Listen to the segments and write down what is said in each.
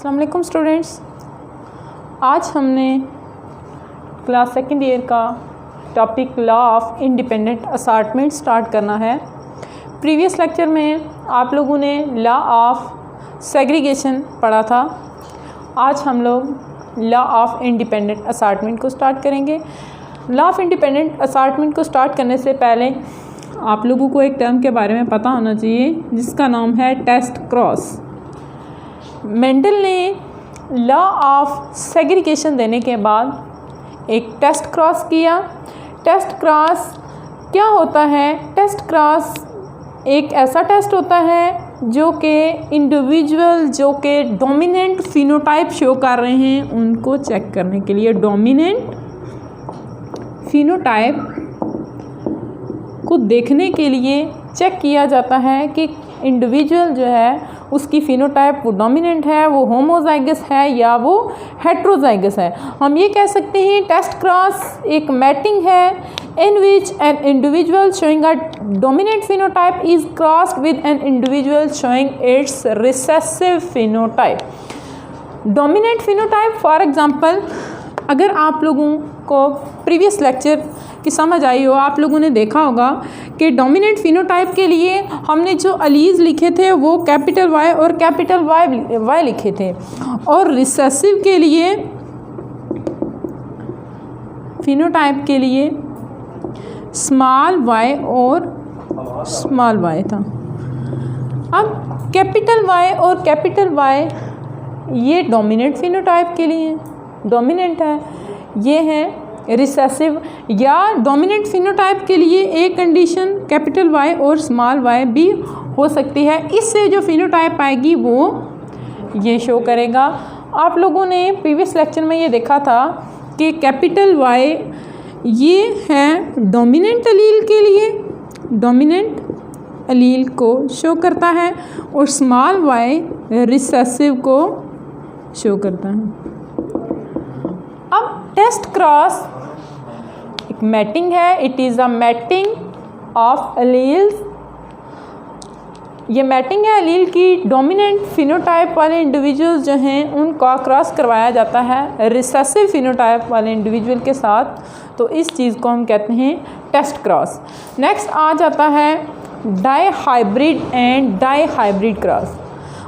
अस्सलाम वालेकुम स्टूडेंट्स। आज हमने क्लास सेकंड ईयर का topic law of independent assortment start करना है। प्रीवियस लेक्चर में आप लोगों ने लॉ ऑफ सेग्रीगेशन पढ़ा था। आज हम लोग लॉ ऑफ इंडिपेंडेंट असार्टमेंट को स्टार्ट करेंगे। लॉ ऑफ इंडिपेंडेंट असार्टमेंट को स्टार्ट करने से पहले आप लोगों को एक टर्म के बारे में पता होना चाहिए जिसका नाम है टेस्ट क्रॉस। मेंडल ने लॉ ऑफ सेग्रीगेशन देने के बाद एक टेस्ट क्रॉस किया। टेस्ट क्रॉस क्या होता है? टेस्ट क्रॉस एक ऐसा टेस्ट होता है जो कि इंडिविजुअल जो कि डोमिनेंट फिनोटाइप शो कर रहे हैं उनको चेक करने के लिए डोमिनेंट फिनोटाइप को देखने के लिए चेक किया जाता है कि इंडिविजुअल जो है उसकी फिनोटाइप वो डोमिनेंट है, वो होमोजाइगस है या वो हेट्रोजाइगस है। हम ये कह सकते हैं टेस्ट क्रॉस एक मैटिंग है in which an individual showing a dominant phenotype is crossed with an individual showing its recessive phenotype. Dominant phenotype for example, अगर आप लोगों को प्रीवियस लेक्चर की समझ आई हो, आप लोगों ने देखा होगा कि डोमिनेंट फिनोटाइप के लिए हमने जो अलीज लिखे थे वो कैपिटल वाई और कैपिटल वाई लिखे थे, और रिसेसिव के लिए फिनोटाइप के लिए स्मॉल वाई और स्मॉल वाई था। अब कैपिटल वाई और कैपिटल वाई ये डोमिनेंट फिनोटाइप के लिए डोमिनेंट है, ये है रिसेसिव। या डोमिनेंट फिनोटाइप के लिए एक कंडीशन कैपिटल वाई और स्मॉल वाई भी हो सकती है। इससे जो फिनोटाइप आएगी वो ये शो करेगा। आप लोगों ने प्रीवियस लेक्चर में ये देखा था कि कैपिटल वाई ये है डोमिनेंट अलील के लिए, डोमिनेंट अलील को शो करता है, और स्मॉल वाई रिसेसिव को शो करता है। अब टेस्ट क्रॉस एक मैटिंग है, it is a mating of alleles. ये मैटिंग है अलील की। डोमिनेंट फिनोटाइप वाले इंडिविजुअल्स जो हैं उनका क्रॉस करवाया जाता है रिसेसिव फिनोटाइप वाले इंडिविजुअल के साथ, तो इस चीज़ को हम कहते हैं टेस्ट क्रॉस। नेक्स्ट आ जाता है dihybrid and dihybrid cross.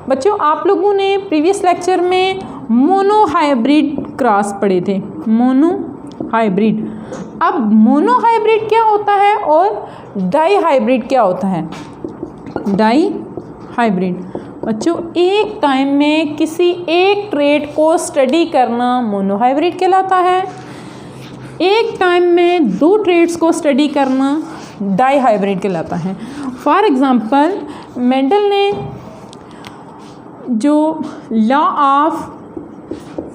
बच्चों, आप लोगों ने प्रीवियस लेक्चर में मोनो हाइब्रिड क्रॉस पढ़े थे, मोनो हाइब्रिड। अब मोनो हाइब्रिड क्या होता है और डाई हाइब्रिड क्या होता है? डाई हाइब्रिड बच्चों एक टाइम में किसी एक ट्रेट को स्टडी करना मोनो हाइब्रिड कहलाता है। एक टाइम में दो ट्रेट्स को स्टडी करना डाई हाइब्रिड कहलाता है। फॉर एग्जांपल, मेंडल ने जो लॉ ऑफ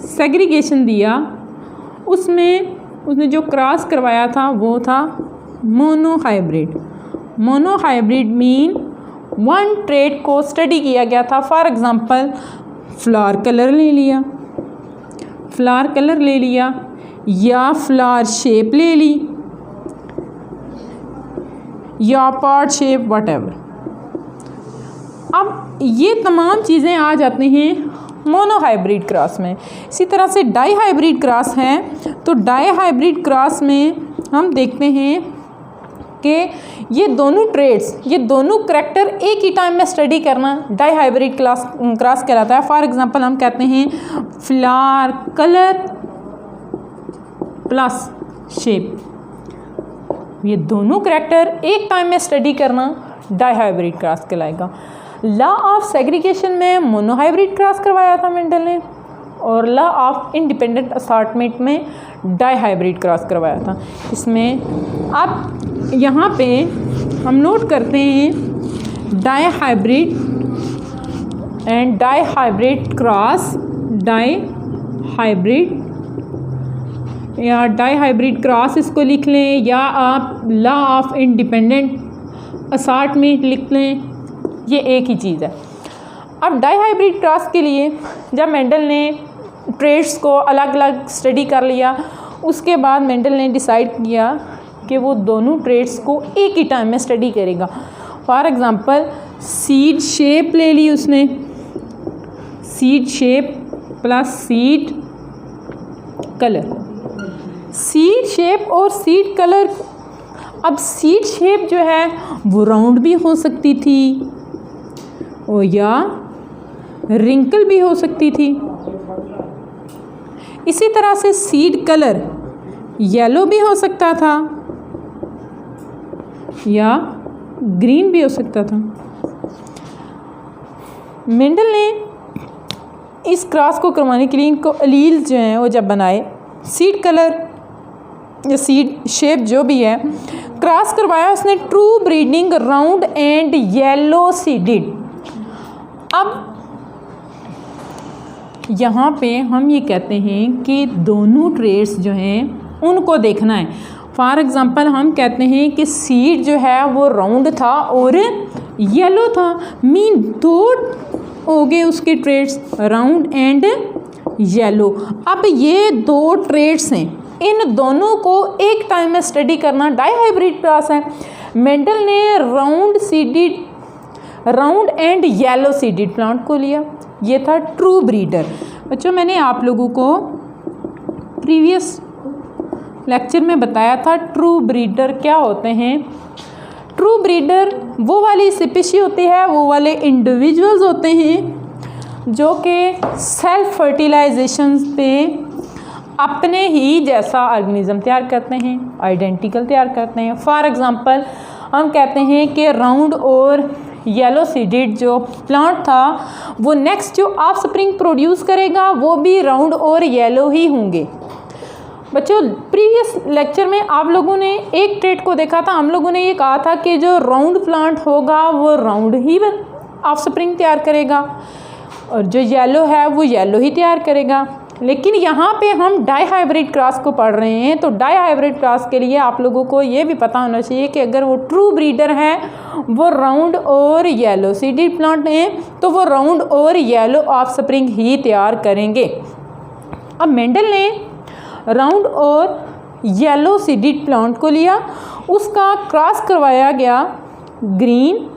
सेग्रीगेशन दिया उसमें उसने जो क्रॉस करवाया था वो था mono hybrid. Mono hybrid mean one trait को स्टडी किया गया था। फॉर एग्जांपल, फ्लावर कलर ले लिया, फ्लावर कलर ले लिया, या फ्लावर शेप ले ली, या पार्ट शेप, व्हाटएवर। अब ये तमाम चीज़ें आ जाती हैं मोनो हाइब्रिड क्रॉस में। इसी तरह से डाई हाइब्रिड क्रॉस है, तो डाई हाइब्रिड क्रॉस में हम देखते हैं कि ये दोनों ट्रेड्स, ये दोनों करैक्टर एक ही टाइम में स्टडी करना डाई हाइब्रिड क्रॉस कहलाता है। फॉर एग्जांपल, हम कहते हैं फ्लावर कलर प्लस शेप, ये दोनों करैक्टर एक टाइम में स्टडी करना डाई हाइब्रिड क्रॉस कहलाएगा। लॉ ऑफ सेग्रीगेशन में मोनो हाइब्रिड क्रॉस करवाया था मेंडल ने, और लॉ ऑफ इंडिपेंडेंट असार्टमेंट में डाई हाइब्रिड क्रॉस करवाया था। इसमें अब यहाँ पे हम नोट करते हैं dihybrid and dihybrid cross, dihybrid या डाई हाइब्रिड क्रॉस इसको लिख लें, या आप लॉ ऑफ इंडिपेंडेंट असार्टमेंट लिख लें, ये एक ही चीज़ है। अब डाई हाइब्रिड क्रॉस के लिए जब मेंडल ने ट्रेड्स को अलग अलग स्टडी कर लिया, उसके बाद मेंडल ने डिसाइड किया कि वो दोनों ट्रेड्स को एक ही टाइम में स्टडी करेगा। फॉर एग्ज़ाम्पल, सीड शेप ले ली उसने, seed shape plus seed colour. Seed shape और सीड कलर, अब सीड शेप जो है वो राउंड भी हो सकती थी और या रिंकल भी हो सकती थी। इसी तरह से सीड कलर येलो भी हो सकता था या ग्रीन भी हो सकता था। मेंडल ने इस क्रॉस को करवाने के लिए इनको अलील जो हैं वो जब बनाए, सीड कलर या सीड शेप जो भी है क्रॉस करवाया उसने, true breeding round and yellow seeded. अब यहाँ पे हम ये कहते हैं कि दोनों ट्रेड्स जो हैं उनको देखना है। फॉर एग्ज़ाम्पल हम कहते हैं कि सीड जो है वो राउंड था और येलो था, मीन दो हो गए उसके ट्रेड्स, राउंड एंड येलो। अब ये दो ट्रेड्स हैं, इन दोनों को एक टाइम में स्टडी करना डाईहाइब्रिड क्रॉस है। मेंडल ने round and yellow seeded plant को लिया, ये था ट्रू ब्रीडर। बच्चों मैंने आप लोगों को प्रीवियस लेक्चर में बताया था ट्रू ब्रीडर क्या होते हैं। ट्रू ब्रीडर वो वाली स्पीशी होती है, वो वाले इंडिविजुअल्स होते हैं जो कि सेल्फ फर्टिलाइजेशन पे अपने ही जैसा ऑर्गेनिज्म तैयार करते हैं, आइडेंटिकल तैयार करते हैं। फॉर एग्ज़ाम्पल हम कहते हैं कि राउंड और येलो सीडेड जो प्लांट था वो नेक्स्ट जो ऑफस्प्रिंग प्रोड्यूस करेगा वो भी राउंड और येलो ही होंगे। बच्चों प्रीवियस लेक्चर में आप लोगों ने एक ट्रेट को देखा था, हम लोगों ने ये कहा था कि जो राउंड प्लांट होगा वो राउंड ही ऑफस्प्रिंग तैयार करेगा और जो येलो है वो येलो ही तैयार करेगा। लेकिन यहाँ पे हम डाईहाइब्रिड क्रॉस को पढ़ रहे हैं, तो डाईहाइब्रिड क्रॉस के लिए आप लोगों को ये भी पता होना चाहिए कि अगर वो ट्रू ब्रीडर है वो राउंड और येलो सीडेड प्लांट हैं तो वो राउंड और येलो ऑफस्प्रिंग ही तैयार करेंगे। अब मेंडल ने राउंड और येलो सीडेड प्लांट को लिया, उसका क्रॉस करवाया गया ग्रीन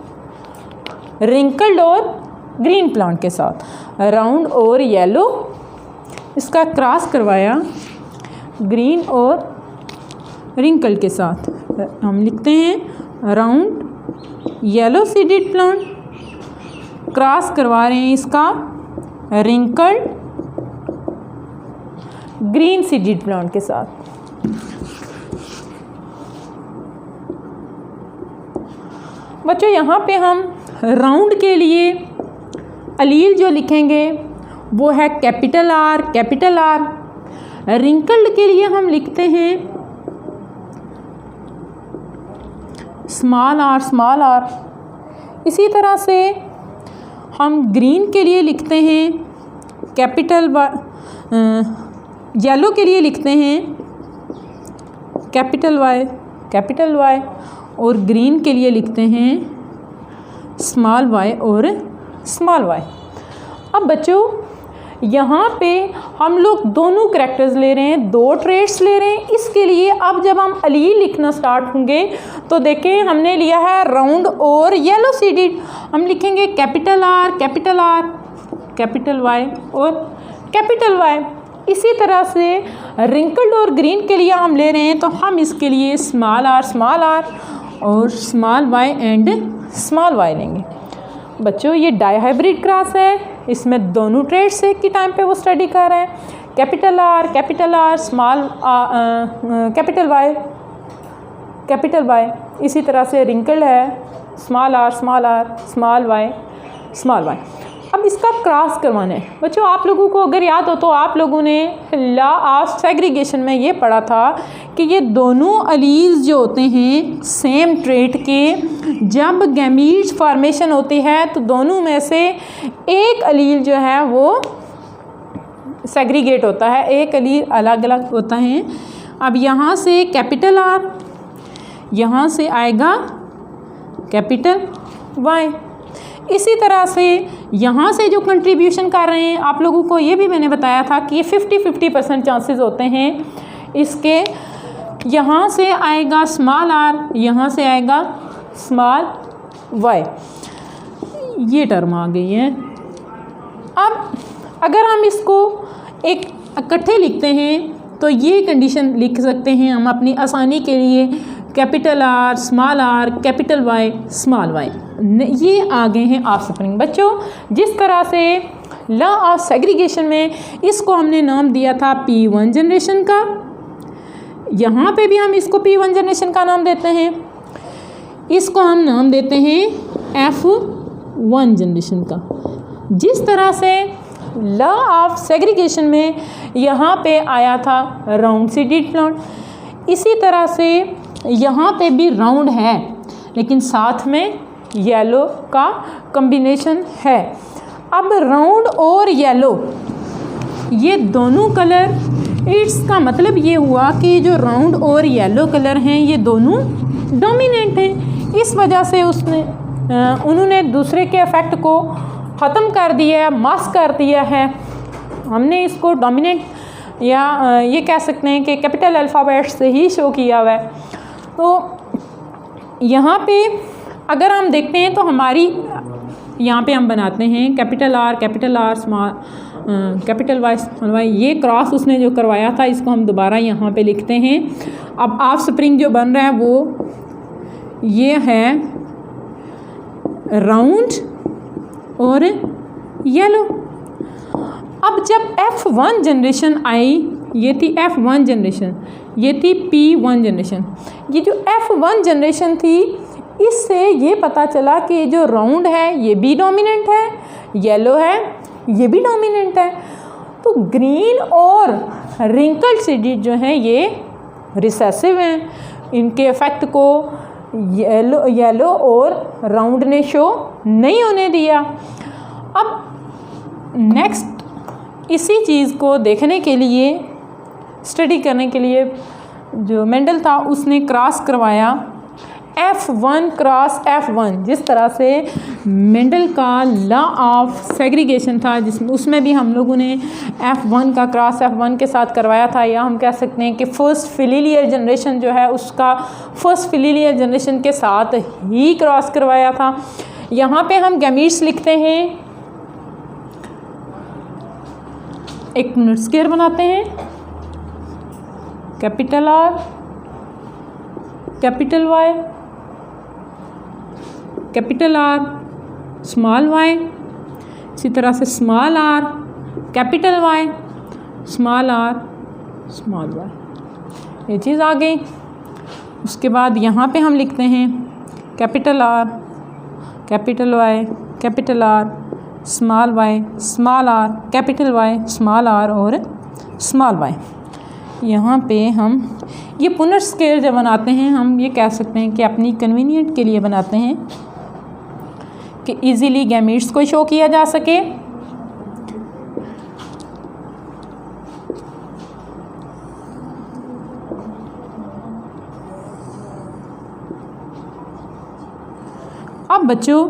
रिंकल्ड और ग्रीन प्लांट के साथ। राउंड और येलो इसका क्रॉस करवाया ग्रीन और रिंकल के साथ। हम लिखते हैं round yellow seeded plant, cross करवा रहे हैं इसका रिंकल्ड ग्रीन सीडेड प्लांट के साथ। बच्चों यहाँ पे हम राउंड के लिए अलील जो लिखेंगे वो है कैपिटल आर। रिंकल्ड के लिए हम लिखते हैं स्मॉल आर। इसी तरह से हम ग्रीन के लिए लिखते हैं कैपिटल येलो के लिए लिखते हैं कैपिटल वाई और ग्रीन के लिए लिखते हैं स्मॉल वाई और स्मॉल वाई। अब बच्चों यहाँ पे हम लोग दोनों करैक्टर्स ले रहे हैं, दो ट्रेड्स ले रहे हैं। इसके लिए अब जब हम अलील लिखना स्टार्ट होंगे तो देखें हमने लिया है राउंड और येलो सीडेड, हम लिखेंगे कैपिटल आर कैपिटल वाई और कैपिटल वाई। इसी तरह से रिंकल्ड और ग्रीन के लिए हम ले रहे हैं तो हम इसके लिए स्मॉल आर और small Y and small Y लेंगे। बच्चों ये डाईहाइब्रिड क्रॉस है, इसमें दोनों ट्रेड्स एक ही टाइम पे वो स्टडी कर रहे हैं। Capital R small capital Y. इसी तरह से रिंकल्ड है स्मॉल आर स्मॉल वाई। अब इसका क्रॉस करवाना है। बच्चों आप लोगों को अगर याद हो तो आप लोगों ने लॉ ऑफ सेग्रीगेशन में ये पढ़ा था कि ये दोनों अलील्स जो होते हैं सेम ट्रेट के, जब गैमीट्स फॉर्मेशन होती है तो दोनों में से एक अलील जो है वो सेग्रीगेट होता है, एक अलील अलग अलग होता है। अब यहाँ से कैपिटल आर, यहाँ से आएगा कैपिटल वाई। इसी तरह से यहाँ से जो कंट्रीब्यूशन कर रहे हैं आप लोगों को ये भी मैंने बताया था कि ये 50-50% चांसेस होते हैं इसके। यहाँ से आएगा स्मॉल आर, यहाँ से आएगा स्मॉल वाई, ये टर्म आ गई है। अब अगर हम इसको एक इकट्ठे लिखते हैं तो ये कंडीशन लिख सकते हैं हम अपनी आसानी के लिए, capital R, small R, capital Y, small Y. ये आ गए हैं ऑफस्प्रिंग। बच्चों, जिस तरह से लॉ ऑफ सेग्रीगेशन में इसको हमने नाम दिया था P1 जनरेशन का, यहाँ पे भी हम इसको P1 जनरेशन का नाम देते हैं, इसको हम नाम देते हैं F1 जनरेशन का। जिस तरह से लॉ ऑफ सेग्रीगेशन में यहाँ पे आया था राउंड सीडेड प्लांट, इसी तरह से यहाँ पे भी राउंड है लेकिन साथ में येलो का कॉम्बिनेशन है। अब राउंड और येलो ये दोनों कलर, इसका मतलब ये हुआ कि जो राउंड और येलो कलर हैं ये दोनों डोमिनेंट हैं। इस वजह से उन्होंने दूसरे के इफेक्ट को ख़त्म कर दिया है, मास्क कर दिया है। हमने इसको डोमिनेंट या ये कह सकते हैं कि कैपिटल अल्फ़ाबेट से ही शो किया हुआ है। तो यहाँ पे अगर हम देखते हैं तो हमारी यहाँ पे हम बनाते हैं capital R, small, capital Y, small Y. ये क्रॉस उसने जो करवाया था इसको हम दोबारा यहाँ पे लिखते हैं। अब ऑफस्प्रिंग जो बन रहा है वो ये है राउंड और येलो। अब जब F1 जनरेशन आई, ये थी F1 जनरेशन, ये थी P1 जनरेशन। ये जो F1 जनरेशन थी इससे ये पता चला कि जो राउंड है ये भी डोमिनेंट है, येलो है ये भी डोमिनेंट है। तो ग्रीन और रिंकल्ड सीडेड जो हैं ये रिसेसिव हैं, इनके इफेक्ट को येलो और राउंड ने शो नहीं होने दिया। अब नेक्स्ट इसी चीज़ को देखने के लिए, स्टडी करने के लिए जो मेंडल था उसने क्रॉस करवाया F1 क्रॉस F1। जिस तरह से मेंडल का लॉ ऑफ सेग्रीगेशन था जिसमें उसमें भी हम लोगों ने F1 का क्रॉस F1 के साथ करवाया था, या हम कह सकते हैं कि फर्स्ट फिलिलियर जनरेशन जो है उसका फर्स्ट फिलिलियर जनरेशन के साथ ही क्रॉस करवाया था। यहाँ पे हम गैमीट्स लिखते हैं, एक यूनिट स्क्वायर बनाते हैं, capital R, capital Y, capital R, small Y, इसी तरह से small R, capital Y, small R, small Y. ये चीज़ आ गई। उसके बाद यहाँ पे हम लिखते हैं capital R, capital Y, capital R, small Y, small R, capital Y, small R और स्मॉल वाई। यहाँ पे हम ये पुनर्स्केयर स्केयर जब बनाते हैं हम ये कह सकते हैं कि अपनी कन्वीनियंट के लिए बनाते हैं कि इजीली गैमीट्स को शो किया जा सके। अब बच्चों,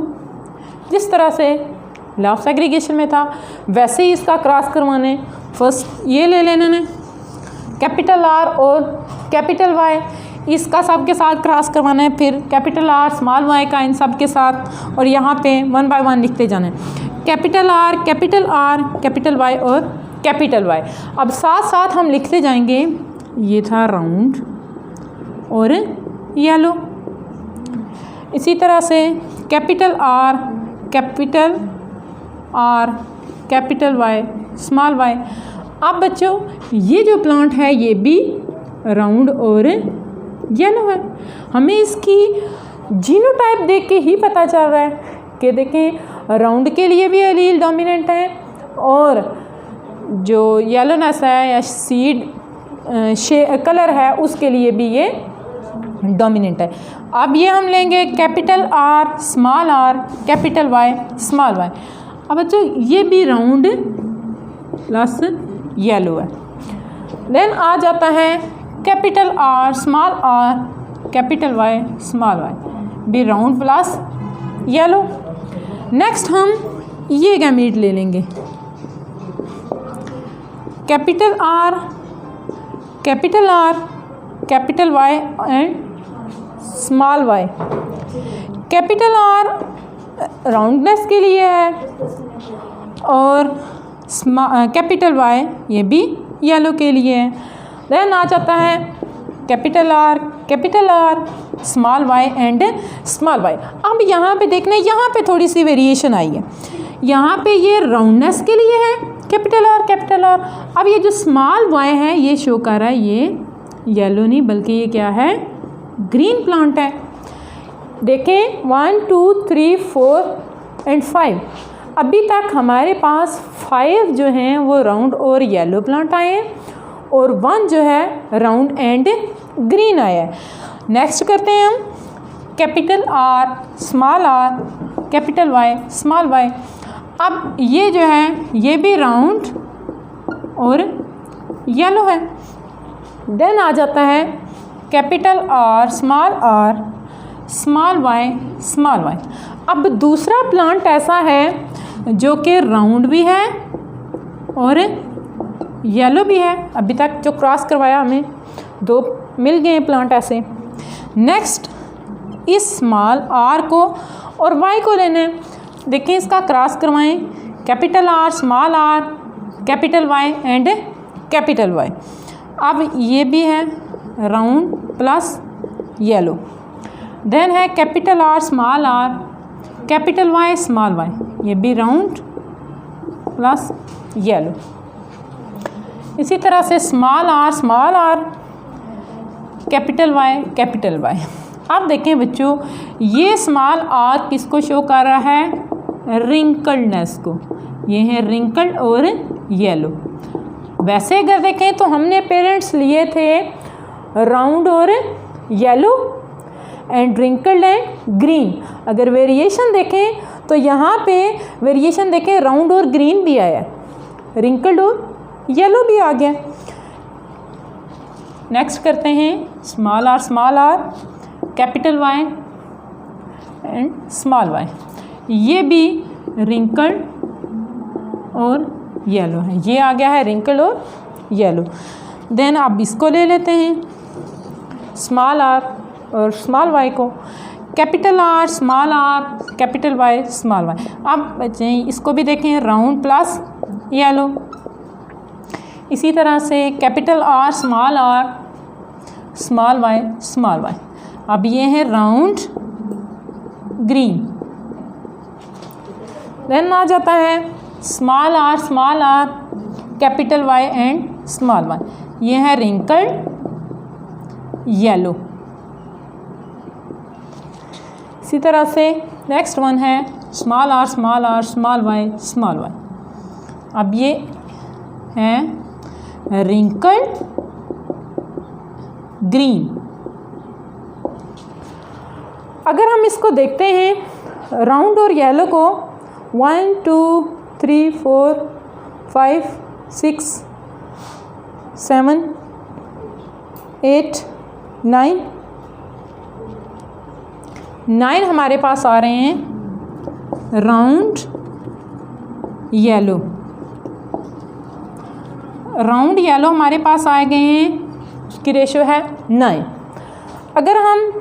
जिस तरह से लॉ ऑफ सेग्रीगेशन में था वैसे ही इसका क्रॉस करवाने, फर्स्ट ये ले लेने ने कैपिटल आर और कैपिटल वाई, इसका सब के साथ क्रॉस करवाना है, फिर कैपिटल आर, स्मॉल वाई का इन सब के साथ, और यहाँ पे वन बाय वन लिखते जाना है। Capital R, capital R, capital Y और कैपिटल वाई। अब साथ साथ हम लिखते जाएंगे। ये था राउंड और येलो। इसी तरह से capital R, capital R, capital Y, small Y. अब बच्चों, ये जो प्लांट है ये भी राउंड और येलो है। हमें इसकी जीनोटाइप देख के ही पता चल रहा है कि देखें राउंड के लिए भी एलील डोमिनेंट है और जो येलोनेस है या सीड कलर है उसके लिए भी ये डोमिनेंट है। अब ये हम लेंगे capital R, small R, capital Y, small Y. अब बच्चों ये भी राउंड प्लस येलो है। देन आ जाता है capital R, small R, capital Y, small Y, भी राउंड प्लस येलो। नेक्स्ट हम ये गैमीट ले लेंगे, capital R, capital Y and small Y. Capital R roundness के लिए है और कैपिटल वाई ये भी येलो के लिए है। देन आ जाता है capital R, small Y and small Y. अब यहाँ पे देखना, यहाँ पे थोड़ी सी वेरिएशन आई है। यहाँ पे ये राउंडनेस के लिए है कैपिटल आर। अब ये जो स्मॉल वाई है ये शो कर रहा है ये येलो नहीं बल्कि ये क्या है, ग्रीन प्लांट है। देखें 1 2 3 4 एंड 5, अभी तक हमारे पास 5 जो हैं वो राउंड और येलो प्लांट आए हैं और 1 जो है राउंड एंड ग्रीन आया है। नेक्स्ट करते हैं हम capital R, capital Y, small Y. अब ये जो है ये भी राउंड और येलो है। देन आ जाता है capital R, small Y, small Y. अब दूसरा प्लांट ऐसा है जो कि राउंड भी है और येलो भी है। अभी तक जो क्रॉस करवाया हमें 2 मिल गए प्लांट ऐसे। नेक्स्ट इस स्मॉल आर को और वाई को लेना है। देखिए इसका क्रॉस करवाएं, capital R, small R, capital Y and capital Y. अब ये भी है राउंड प्लस येलो। देन है capital R, capital Y, small Y, ये भी राउंड प्लस येलो। इसी तरह से स्मॉल आर, कैपिटल वाई। अब देखें बच्चों, ये स्मॉल आर किसको शो कर रहा है, रिंकल्डनेस को। ये है रिंकल्ड और येलो। वैसे अगर देखें तो हमने पेरेंट्स लिए थे राउंड और yellow and wrinkled and green. अगर वेरिएशन देखें तो यहाँ पे वेरिएशन देखें, राउंड और ग्रीन भी आया, रिंकल्ड और येलो भी आ गया। नेक्स्ट करते हैं small R, capital Y and small Y. ये भी रिंकल्ड और येलो है, ये आ गया है रिंकल्ड और येलो। देन अब इसको ले लेते हैं स्मॉल आर और स्मॉल वाई को, capital R, capital Y, small Y. अब बच्चे इसको भी देखें, राउंड प्लस येलो। इसी तरह से कैपिटल आर, स्मॉल वाई। अब ये है राउंड ग्रीन। देन आ जाता है small R, capital Y and small Y. ये है रिंकल्ड येलो। इसी तरह से नेक्स्ट वन है स्मॉल आर, स्मॉल वाई। अब ये है रिंकल्ड ग्रीन। अगर हम इसको देखते हैं राउंड और येलो को 1 2 3 4 5 6 7 8 9 हमारे पास आ रहे हैं राउंड येलो। राउंड येलो हमारे पास आ गए हैं, उसकी रेशो है 9। अगर हम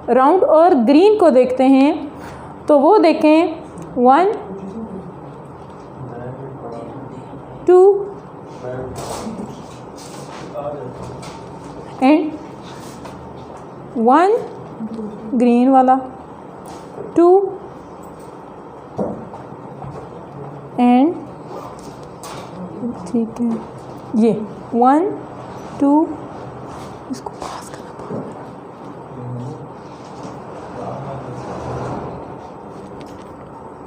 राउंड और ग्रीन को देखते हैं तो वो देखें 1 2 एंड 1 ग्रीन वाला, 2 एंड ठीक है ये 1 2, इसको पास करना पड़ेगा,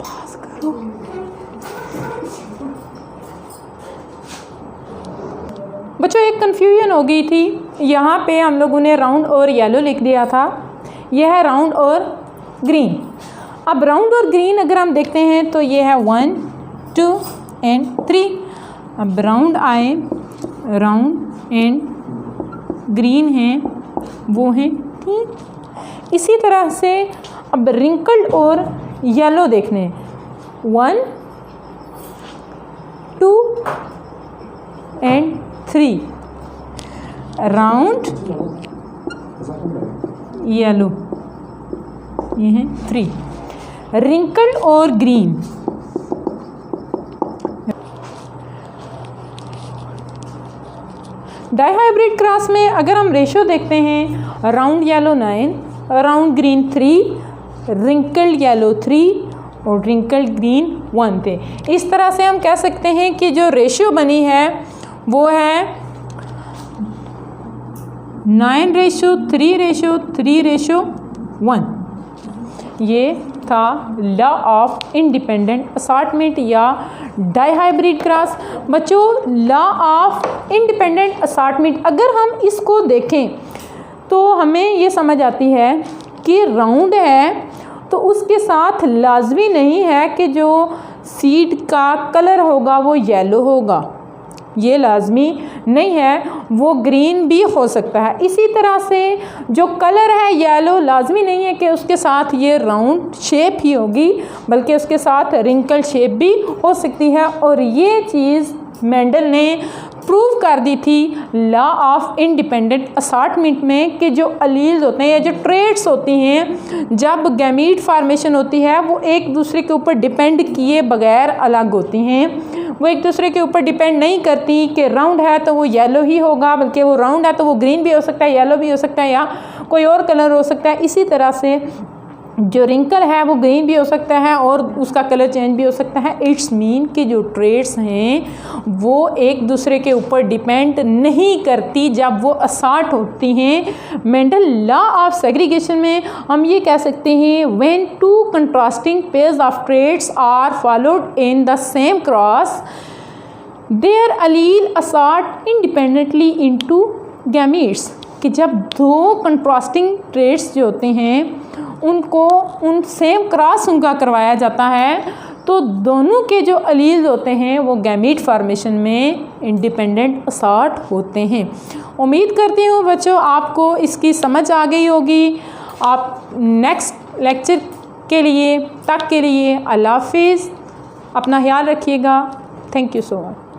पास करो। बच्चों एक कन्फ्यूजन हो गई थी, यहाँ पे हम लोगों ने राउंड और येलो लिख दिया था, यह है राउंड और ग्रीन। अब राउंड और ग्रीन अगर हम देखते हैं तो ये है 1 2 एंड 3। अब राउंड आए, राउंड एंड ग्रीन हैं वो हैं 3। इसी तरह से अब रिंकल्ड और येलो देखने 1 2 एंड 3, राउंड येलो, ये हैं 3। रिंकल्ड और ग्रीन, डाइहाइब्रिड क्रॉस में अगर हम रेशो देखते हैं, round yellow 9, round green 3, wrinkled yellow 3 और रिंकल्ड ग्रीन 1 थे। इस तरह से हम कह सकते हैं कि जो रेशियो बनी है वो है 9:3:3:1। ये था लॉ ऑफ इंडिपेंडेंट असार्टमेंट या डाइहाइब्रिड क्रॉस। बच्चों, लॉ ऑफ इंडिपेंडेंट असार्टमेंट अगर हम इसको देखें तो हमें ये समझ आती है कि राउंड है तो उसके साथ लाजमी नहीं है कि जो सीड का कलर होगा वो येलो होगा, ये लाजमी नहीं है, वो ग्रीन भी हो सकता है। इसी तरह से जो कलर है येलो, लाजमी नहीं है कि उसके साथ ये राउंड शेप ही होगी, बल्कि उसके साथ रिंकल शेप भी हो सकती है। और ये चीज़ मेंडल ने प्रूव कर दी थी लॉ ऑफ इंडिपेंडेंट असार्टमेंट में कि जो अलील्स होते हैं या जो ट्रेट्स होती हैं जब गैमीट फार्मेशन होती है वो एक दूसरे के ऊपर डिपेंड किए बगैर अलग होती हैं। वो एक दूसरे के ऊपर डिपेंड नहीं करती कि राउंड है तो वो येलो ही होगा, बल्कि वो राउंड है तो वो ग्रीन भी हो सकता है, येलो भी हो सकता है या कोई और कलर हो सकता है। इसी तरह से जो रिंकल है वो ग्रीन भी हो सकता है और उसका कलर चेंज भी हो सकता है। इट्स मीन कि जो ट्रेड्स हैं वो एक दूसरे के ऊपर डिपेंड नहीं करती जब वो असार्ट होती हैं। मेंडल लॉ ऑफ सेग्रीगेशन में हम ये कह सकते हैं when two contrasting pairs of traits are followed in the same cross their alleles assort independently into gametes, कि जब दो कंट्रास्टिंग ट्रेड्स जो होते हैं उनको उन सेम क्रॉस उनका करवाया जाता है तो दोनों के जो अलील होते हैं वो गैमीट फार्मेशन में इंडिपेंडेंट असार्ट होते हैं। उम्मीद करती हूँ बच्चों आपको इसकी समझ आ गई होगी। आप नेक्स्ट लेक्चर के लिए अल्लाह हाफिज़, अपना ख्याल रखिएगा। Thank you so much.